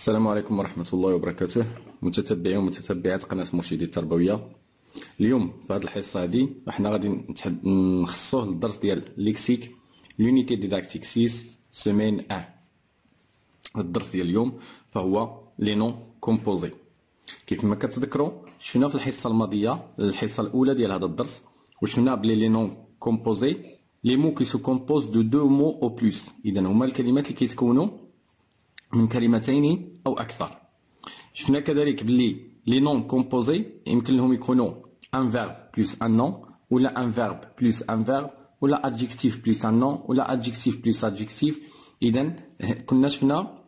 السلام عليكم ورحمة الله وبركاته متتبعين ومتتبعات قناة مرشدي التربوية. اليوم في هذه الحصة هذه احنا غادي نخصوه للدرس ديال ليكسيك لونيتي ديداكتيك 6 سيمين 1. الدرس ديال اليوم فهو لي نون كومبوزي. كيف ما كتذكروا شفنا في الحصة الماضية الحصة الأولى ديال هذا الدرس وشفنا بلي لي نون كومبوزي لي مو كي سو كومبوز دو دو مو او بلوس. إذا هما الكلمات اللي كيتكونوا من كلمتين أو أكثر. شفنا كذلك بلي لي نون كومبوزي يمكن لهم يكونوا ان فيرب بلس ان نون ولا ان فيرب بلس ان فيرب ولا ادجيكتيف بلس ان نون ولا ادجيكتيف بلس ادجيكتيف. إذا كنا شفنا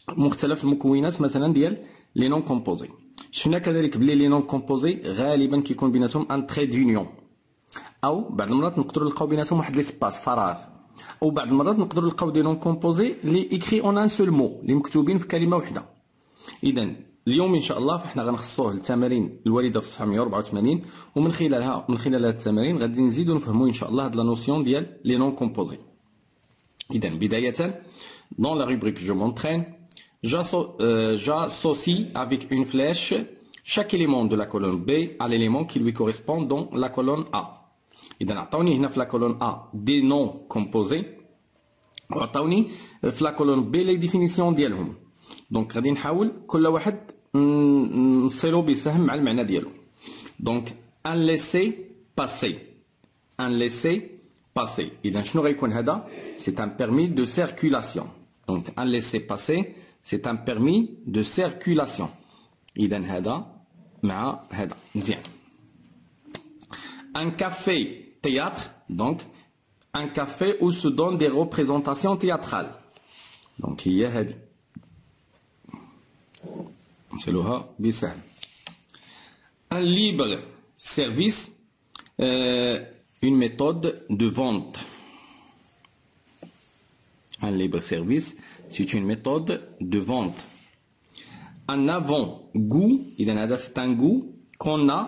مختلف المكونات مثلا ديال لي نون كومبوزي. شفنا كذلك بلي لي نون كومبوزي غالبا كيكون بيناتهم ان تري دونيون، او بعض المرات نقدروا نلقاو بيناتهم واحد ليسباس فراغ، او بعض المرات نقدروا نلقاو دي نون كومبوزي لي ايكري اون ان سول مو اللي مكتوبين في كلمه واحده. اذا اليوم ان شاء الله فاحنا غنخصوه للتمارين الوارده في الصفحه 184 ومن خلالها هذه التمارين غادي نزيدوا نفهموا ان شاء الله هاد لا نوسيون ديال لي نون كومبوزي. اذا بدايه dans la rubrique je m'entraîne j'associe avec une flèche chaque élément de la colonne B à l'élément qui lui correspond dans la colonne A. إذا عطاوني هنا في لا كولون A دي نون كومبوزي وعطاوني في لا كولون B لي ديفينيسيون ديالهم. دونك غادي نحاول كل واحد نصيلو بسهم مع المعنى ديالو. دونك ان ليسي باسي، ان ليسي باسي. إذا شنو غيكون هذا؟ سي ان بيرمي دو سيركولاسيون. دونك ان ليسي باسي سي ان بيرمي دو سيركولاسيون. إذا هذا مع هذا مزيان. Un café théâtre, donc un café où se donnent des représentations théâtrales. Donc il y a هذه نسألوها بسهل. Un libre service, une méthode de vente. Un libre service, c'est une méthode de vente. Un avant-goût, c'est un goût qu'on a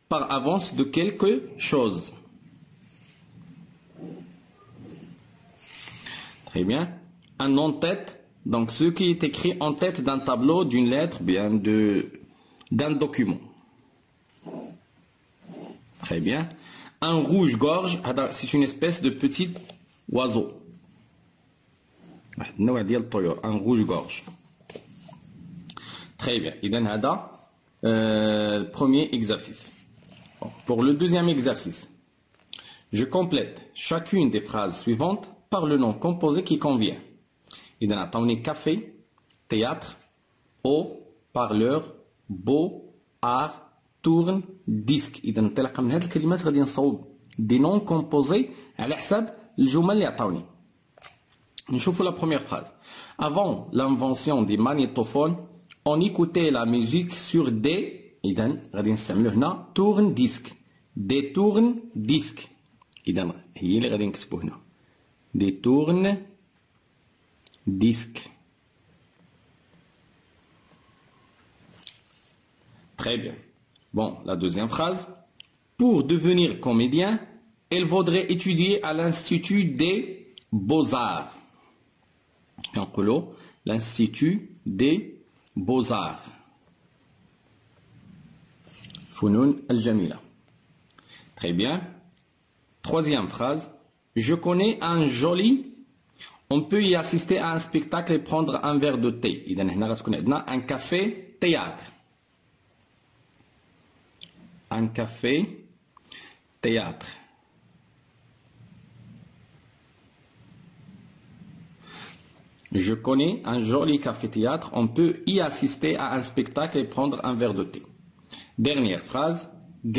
par avance de quelque chose. Très bien. Un en-tête, donc ce qui est écrit en tête d'un tableau, d'une lettre, bien d'un document. Très bien. Un rouge-gorge, c'est une espèce de petit oiseau. Un rouge-gorge. Très bien. إذن هذا premier exercice. Pour le deuxième exercice, je complète chacune des phrases suivantes par le nom composé qui convient. إذا عطاوني café, théâtre, eau, parleur, beau, art, tourne, disque. إذا انطلاقا من هذه الكلمات غادي نصوب دي نون كومبوزي على حساب الجمل اللي عطاوني. نشوفوا la première phrase. Avant l'invention des magnétophones, on écoutait la musique sur des. إذا غادي نستعملو هنا تورن ديسك، دي تورن ديسك. إذا هي اللي غادي نكتبو هنا دي تورن ديسك. Très bien. Bon, la deuxième phrase. Pour devenir comédien, elle vaudrait étudier à l'Institut des Beaux-Arts. نقولو l'Institut des Beaux-Arts. فنون الجميلة. Très bien. Troisième phrase. Je connais un joli. On peut y assister à un spectacle et prendre un verre de thé. إذا هنا غتكون عندنا un café théâtre. Un café théâtre. Je connais un joli café théâtre. On peut y assister à un spectacle et prendre un verre de thé. Dernière phrase.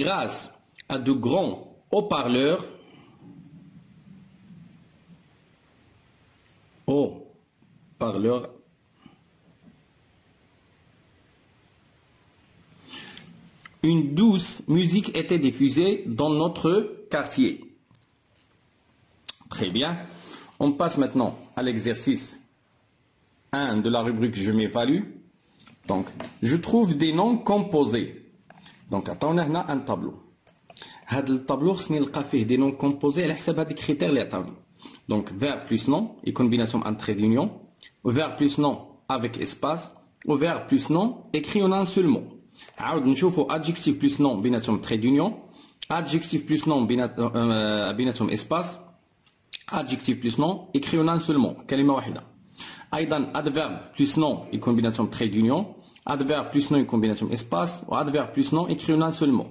Grâce à de grands haut-parleurs, une douce musique était diffusée dans notre quartier. Très bien. On passe maintenant à l'exercice 1 de la rubrique Je m'évalue. Donc, je trouve des noms composés. دونك عطاونا هنا ان طابلو. هذا الطابلو خصني نلقى فيه دي نون كومبوزي على حساب هاد الكريتير اللي عطاوني. دونك فيرب بلس نون يكون بيناتهم ان تري دونيون، وفيرب بلس نون avec espace ou verbe plus nom écrit en un seul mot. عاود نشوفوا adjectif plus nom بيناتهم trait d'union. Adjectif plus nom بيناتهم espace. Adjectif plus nom écrit en un seul mot. كلمة واحدة. أيضا adverbe plus nom يكون بيناتهم trait d'union. Adverbe plus nom يكون بيناتهم espace. و adverbe plus nom écrit en un seul mot.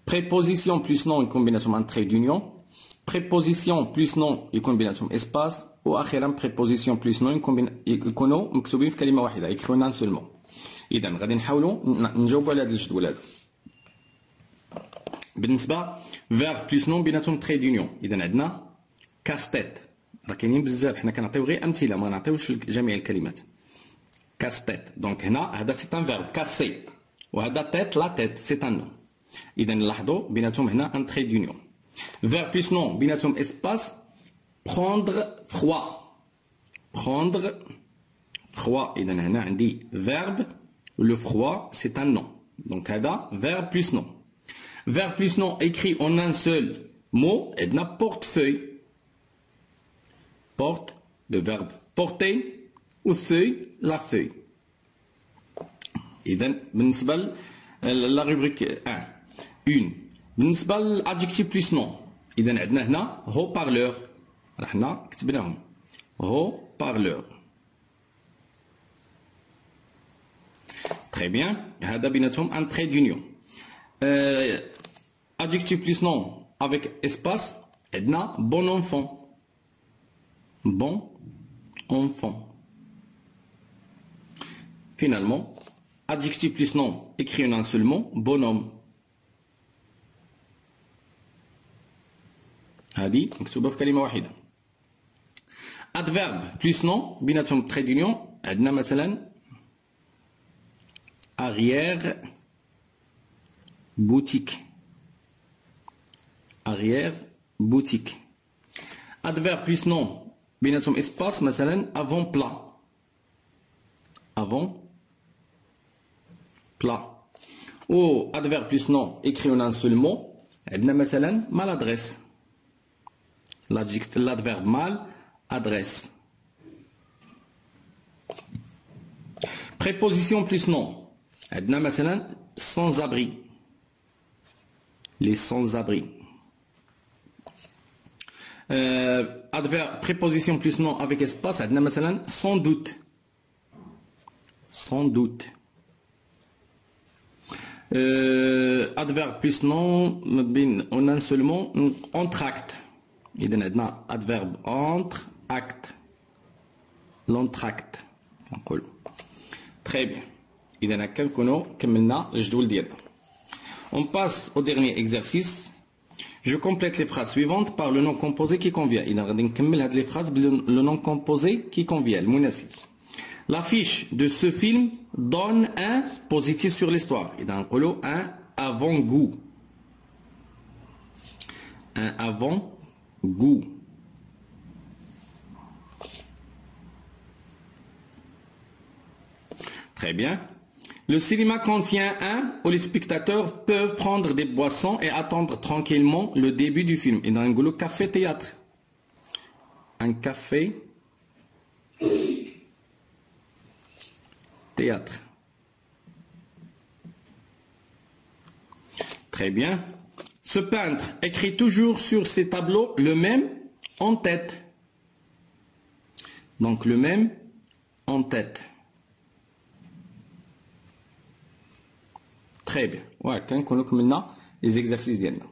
Préposition plus nom يكون بيناتهم un trait d'union. Préposition plus nom يكون بيناتهم espace. واخيرا préposition plus nom يكونوا مكتوبين في كلمه واحده écrit en un seul mot. اذا غادي نحاولوا نجاوبوا على هذا الجدول هذا. بالنسبه verbe plus nom بيناتهم trait d'union. اذا عندنا كاستيت، راه كاينين بزاف، حنا كنعطيو غير امثله ما نعطيوش جميع الكلمات. كاستيت دونك هنا هذا سي ان verbe كاسي، وهذا تيت لا تيت سي ان نون. اذا نلاحظوا بيناتهم هنا ان trait d'union. verbe plus nom بيناتهم espace. Prendre froid. Prendre froid. إذا هنا عندي verbe. Le froid c'est un nom. Donc هذا verbe plus nom. Verbe plus nom écrit en un seul mot. عندنا portefeuille. Porte le verbe porter ou feuille la feuille. إذا بالنسبة la rubrique 1. Une. بالنسبة l'adjectif plus nom. إذا عندنا هنا haut-parleur. رحنا كتبناهم haut-parleur. Très bien. هذا بيناتهم un trait d'union. Adjectif plus nom avec espace. عندنا bon enfant. Bon enfant. Finalement, adjectif plus nom écrit en un seul mot. Bonhomme. هذه مكتوبة في كلمة واحدة. Adverbe plus nom بيناتهم trait d'union. عندنا مثلا arrière boutique. Arrière boutique. Adverbe plus nom بيناتهم espace مثلا avant plat. Avant plat. Ou adverbe plus nom écrit en un seul mot. عندنا مثلا maladresse. L'adverbe mal, adresse. Préposition plus nom. عندنا مثلا sans-abri. Les sans-abri. Adverbe préposition plus nom avec espace. عندنا مثلا sans doute. Sans doute. Adverbe plus nom en un seul mot. Entracte. إذا عندنا adverbe entre acte. L'entracte نقولوا. Très bien. إذا هكا نكونوا كملنا الجدول ديالنا. On passe au dernier exercice. Je complète les phrases suivantes par le nom composé qui convient. إذا غادي نكمل هاد les phrases le nom composé qui convient المناسب. L'affiche de ce film donne un positif sur l'histoire. إذا نقولوا un avant-goût. Un avant-goût. Très bien. Le cinéma contient un où les spectateurs peuvent prendre des boissons et attendre tranquillement le début du film. Et dans un goulot café-théâtre. Un café-théâtre. Très bien. Ce peintre écrit toujours sur ses tableaux le même en tête. Donc le même en tête. Très bien. Ouais, quand on a les exercices ديالنا.